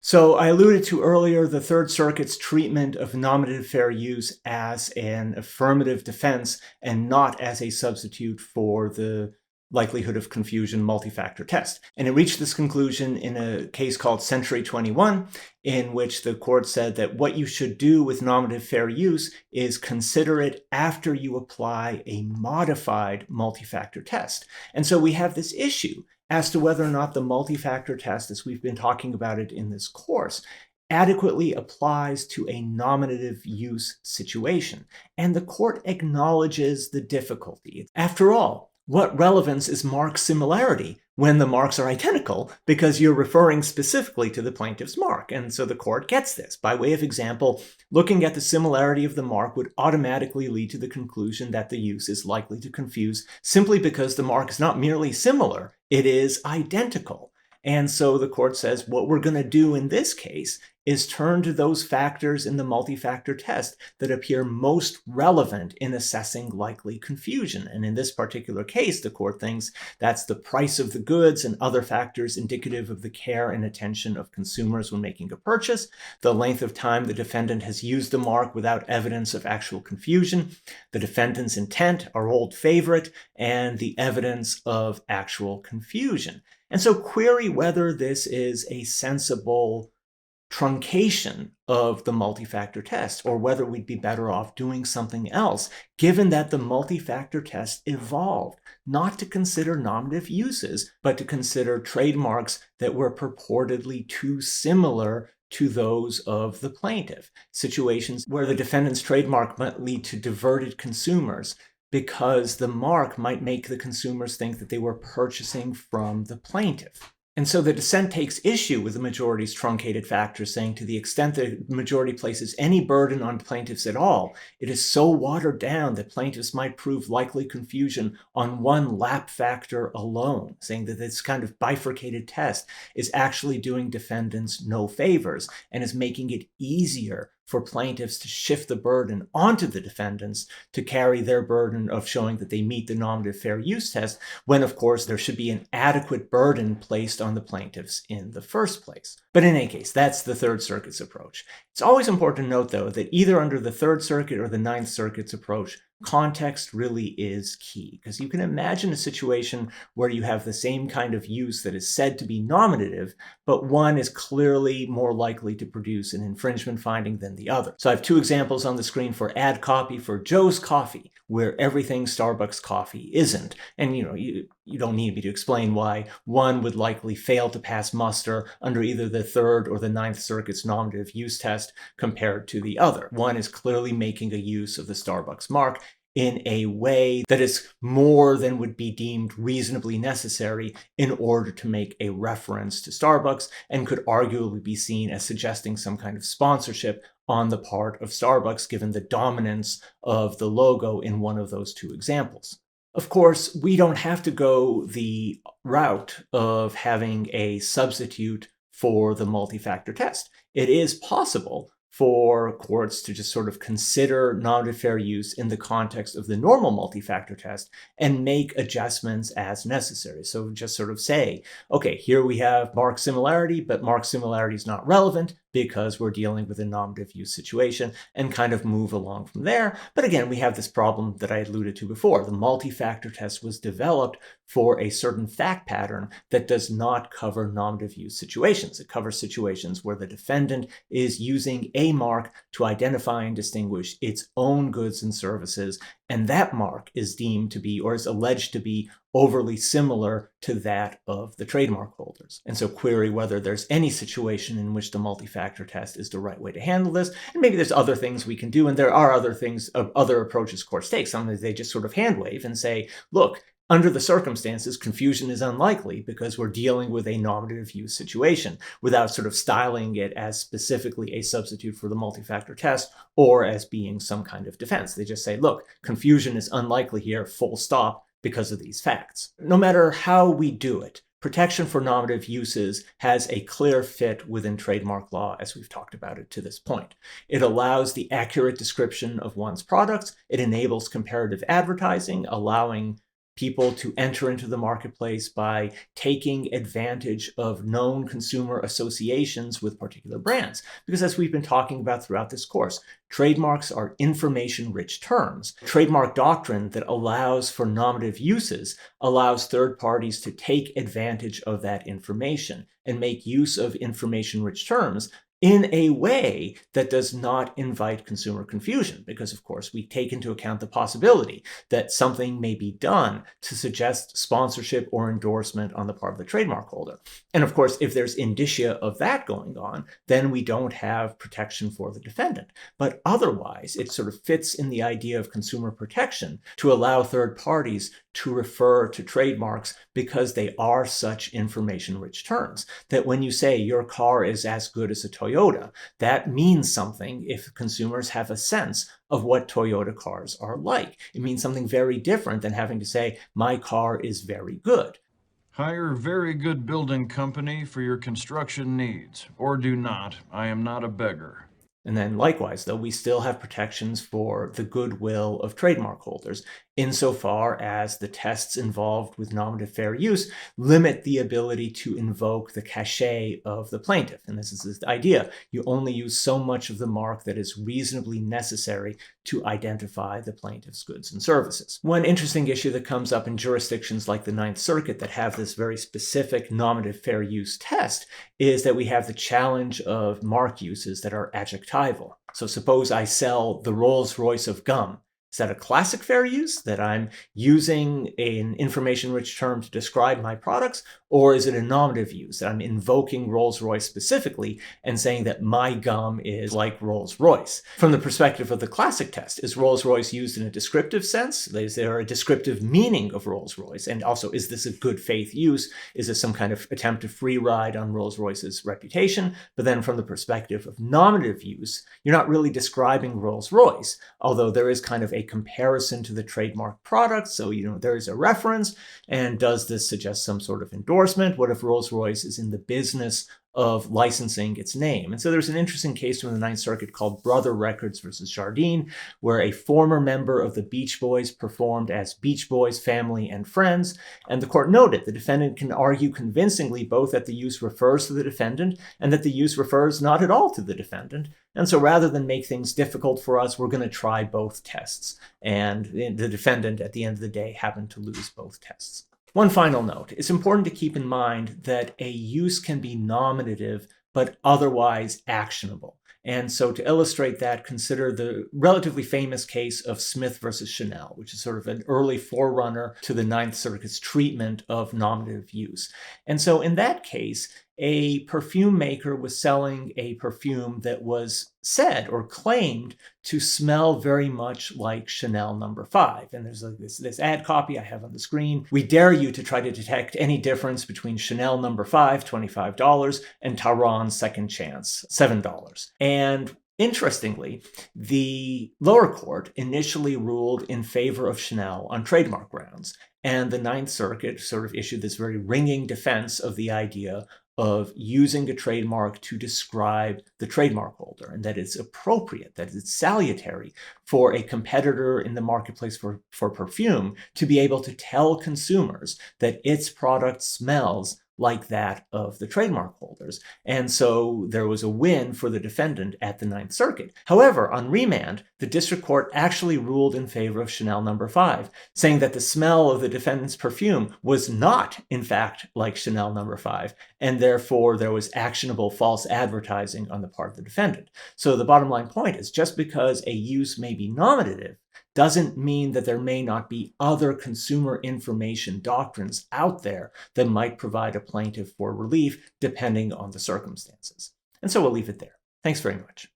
So I alluded to earlier the Third Circuit's treatment of nominative fair use as an affirmative defense and not as a substitute for the likelihood of confusion multi-factor test. And it reached this conclusion in a case called Century 21, in which the court said that what you should do with nominative fair use is consider it after you apply a modified multi-factor test. And so we have this issue as to whether or not the multi-factor test, as we've been talking about it in this course, adequately applies to a nominative use situation. And the court acknowledges the difficulty. After all, what relevance is mark similarity when the marks are identical, because you're referring specifically to the plaintiff's mark? And so the court gets this. By way of example, looking at the similarity of the mark would automatically lead to the conclusion that the use is likely to confuse simply because the mark is not merely similar, it is identical. And so the court says what we're going to do in this case is turn to those factors in the multi-factor test that appear most relevant in assessing likely confusion. And in this particular case, the court thinks that's the price of the goods and other factors indicative of the care and attention of consumers when making a purchase, the length of time the defendant has used the mark without evidence of actual confusion, the defendant's intent, our old favorite, and the evidence of actual confusion. And so query whether this is a sensible truncation of the multi-factor test, or whether we'd be better off doing something else, given that the multi-factor test evolved not to consider nominative uses, but to consider trademarks that were purportedly too similar to those of the plaintiff, situations where the defendant's trademark might lead to diverted consumers because the mark might make the consumers think that they were purchasing from the plaintiff. And so the dissent takes issue with the majority's truncated factors, saying to the extent that the majority places any burden on plaintiffs at all, it is so watered down that plaintiffs might prove likely confusion on one lap factor alone, saying that this kind of bifurcated test is actually doing defendants no favors and is making it easier for plaintiffs to shift the burden onto the defendants to carry their burden of showing that they meet the nominative fair use test, when of course there should be an adequate burden placed on the plaintiffs in the first place. But in any case, that's the Third Circuit's approach. It's always important to note, though, that either under the Third Circuit or the Ninth Circuit's approach, context really is key, because you can imagine a situation where you have the same kind of use that is said to be nominative, but one is clearly more likely to produce an infringement finding than the other. So I have two examples on the screen for ad copy for Joe's Coffee, where everything Starbucks coffee isn't. And you don't need me to explain why one would likely fail to pass muster under either the Third or the Ninth Circuit's nominative use test compared to the other. One is clearly making a use of the Starbucks mark in a way that is more than would be deemed reasonably necessary in order to make a reference to Starbucks, and could arguably be seen as suggesting some kind of sponsorship on the part of Starbucks, given the dominance of the logo in one of those two examples. Of course, we don't have to go the route of having a substitute for the multi-factor test. It is possible for courts to just sort of consider nominative fair use in the context of the normal multi-factor test and make adjustments as necessary. So just sort of say, okay, here we have mark similarity, but mark similarity is not relevant because we're dealing with a nominative use situation, and kind of move along from there. But again, we have this problem that I alluded to before. The multi-factor test was developed for a certain fact pattern that does not cover nominative use situations. It covers situations where the defendant is using a mark to identify and distinguish its own goods and services, and that mark is deemed to be, or is alleged to be, overly similar to that of the trademark holders. And so query whether there's any situation in which the multi-factor test is the right way to handle this. And maybe there's other things we can do, and there are other things, other approaches courts take. Sometimes they just sort of hand wave and say, look, under the circumstances, confusion is unlikely because we're dealing with a nominative use situation, without sort of styling it as specifically a substitute for the multi-factor test or as being some kind of defense. They just say, look, confusion is unlikely here, full stop, because of these facts. No matter how we do it, protection for nominative uses has a clear fit within trademark law, as we've talked about it to this point. It allows the accurate description of one's products. It enables comparative advertising, allowing people to enter into the marketplace by taking advantage of known consumer associations with particular brands. Because as we've been talking about throughout this course, trademarks are information-rich terms. Trademark doctrine that allows for nominative uses allows third parties to take advantage of that information and make use of information-rich terms in a way that does not invite consumer confusion, because of course we take into account the possibility that something may be done to suggest sponsorship or endorsement on the part of the trademark holder. And of course, if there's indicia of that going on, then we don't have protection for the defendant. But otherwise, it sort of fits in the idea of consumer protection to allow third parties to refer to trademarks because they are such information-rich terms. That when you say your car is as good as a Toyota, that means something if consumers have a sense of what Toyota cars are like. It means something very different than having to say, my car is very good. Hire a very good building company for your construction needs, or do not. I am not a beggar. And then likewise, though, we still have protections for the goodwill of trademark holders, insofar as the tests involved with nominative fair use limit the ability to invoke the cachet of the plaintiff. And this is the idea. You only use so much of the mark that is reasonably necessary to identify the plaintiff's goods and services. One interesting issue that comes up in jurisdictions like the Ninth Circuit that have this very specific nominative fair use test is that we have the challenge of mark uses that are adjectival. So suppose I sell the Rolls-Royce of gum. Is that a classic fair use, that I'm using an information-rich term to describe my products? Or is it a nominative use, that I'm invoking Rolls-Royce specifically and saying that my gum is like Rolls-Royce? From the perspective of the classic test, is Rolls-Royce used in a descriptive sense? Is there a descriptive meaning of Rolls-Royce? And also, is this a good faith use? Is this some kind of attempt to free ride on Rolls-Royce's reputation? But then from the perspective of nominative use, you're not really describing Rolls-Royce, although there is kind of a comparison to the trademark product. So, there is a reference. And does this suggest some sort of endorsement? What if Rolls-Royce is in the business of licensing its name? And so there's an interesting case from the Ninth Circuit called Brother Records versus Jardine, where a former member of the Beach Boys performed as Beach Boys Family and Friends. And the court noted the defendant can argue convincingly both that the use refers to the defendant and that the use refers not at all to the defendant. And so rather than make things difficult for us, we're going to try both tests. And the defendant, at the end of the day, happened to lose both tests. One final note. It's important to keep in mind that a use can be nominative, but otherwise actionable. And so to illustrate that, consider the relatively famous case of Smith versus Chanel, which is sort of an early forerunner to the Ninth Circuit's treatment of nominative use. And so in that case, a perfume maker was selling a perfume that was said or claimed to smell very much like Chanel No. 5. And there's this ad copy I have on the screen. We dare you to try to detect any difference between Chanel No. 5, $25, and Taron's Second Chance, $7. And interestingly, the lower court initially ruled in favor of Chanel on trademark grounds. And the Ninth Circuit sort of issued this very ringing defense of the idea of using a trademark to describe the trademark holder, and that it's appropriate, that it's salutary for a competitor in the marketplace for perfume to be able to tell consumers that its product smells like that of the trademark holders. And so there was a win for the defendant at the Ninth Circuit. However, on remand, the district court actually ruled in favor of Chanel No. 5, saying that the smell of the defendant's perfume was not, in fact, like Chanel No. 5, and therefore there was actionable false advertising on the part of the defendant. So the bottom line point is, just because a use may be nominative doesn't mean that there may not be other consumer information doctrines out there that might provide a plaintiff for relief depending on the circumstances. And so we'll leave it there. Thanks very much.